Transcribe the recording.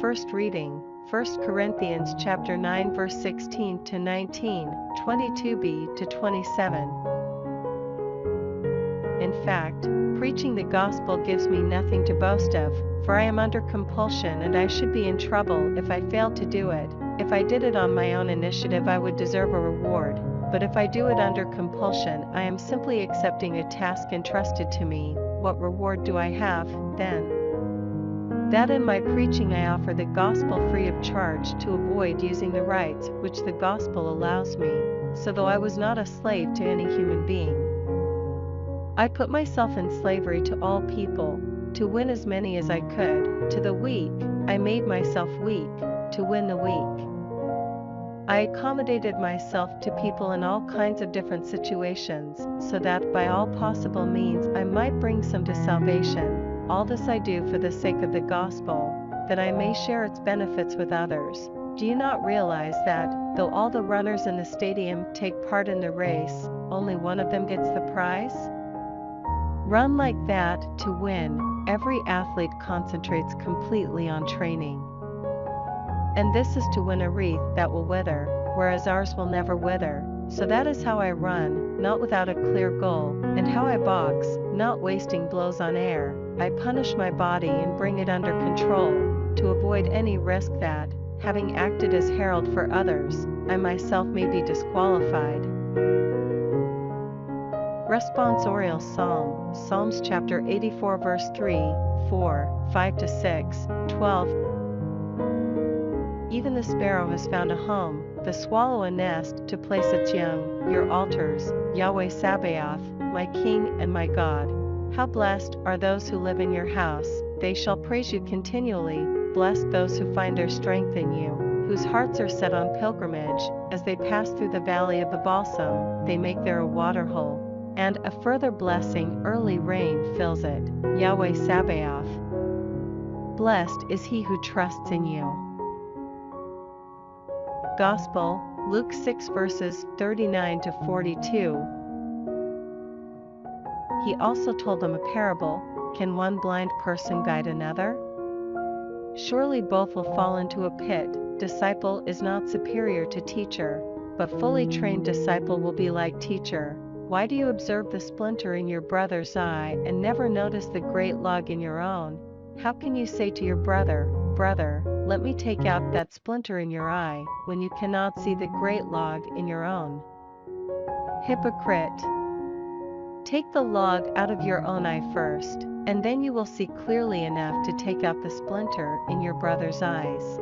First reading, 1 Corinthians chapter 9 verse 16 to 19, 22b to 27. In fact, preaching the gospel gives me nothing to boast of, for I am under compulsion and I should be in trouble if I failed to do it. If I did it on my own initiative I would deserve a reward, but if I do it under compulsion I am simply accepting a task entrusted to me. What reward do I have, then? That in my preaching I offer the gospel free of charge to avoid using the rights which the gospel allows me, so though I was not a slave to any human being, I put myself in slavery to all people, to win as many as I could. To the weak, I made myself weak, to win the weak. I accommodated myself to people in all kinds of different situations, so that by all possible means I might bring some to salvation. All this I do for the sake of the gospel, that I may share its benefits with others. Do you not realize that, though all the runners in the stadium take part in the race, only one of them gets the prize? Run like that to win. Every athlete concentrates completely on training. And this is to win a wreath that will wither, whereas ours will never wither. So that is how I run, not without a clear goal, and how I box, not wasting blows on air. I punish my body and bring it under control, to avoid any risk that, having acted as herald for others, I myself may be disqualified. Responsorial Psalm, Psalms chapter 84 verse 3, 4, 5 to 6, 12. Even the sparrow has found a home, the swallow a nest to place its young. Your altars, Yahweh Sabaoth, my King and my God. How blessed are those who live in your house, they shall praise you continually. Blessed those who find their strength in you, whose hearts are set on pilgrimage. As they pass through the valley of the balsam, they make there a waterhole, and a further blessing, early rain fills it. Yahweh Sabaoth. Blessed is he who trusts in you. Gospel, Luke 6 verses 39 to 42. He also told them a parable. Can one blind person guide another? Surely both will fall into a pit. Disciple is not superior to teacher, but fully trained disciple will be like teacher. Why do you observe the splinter in your brother's eye and never notice the great log in your own? How can you say to your brother, Brother, let me take out that splinter in your eye, when you cannot see the great log in your own? Hypocrite! Take the log out of your own eye first, and then you will see clearly enough to take out the splinter in your brother's eyes.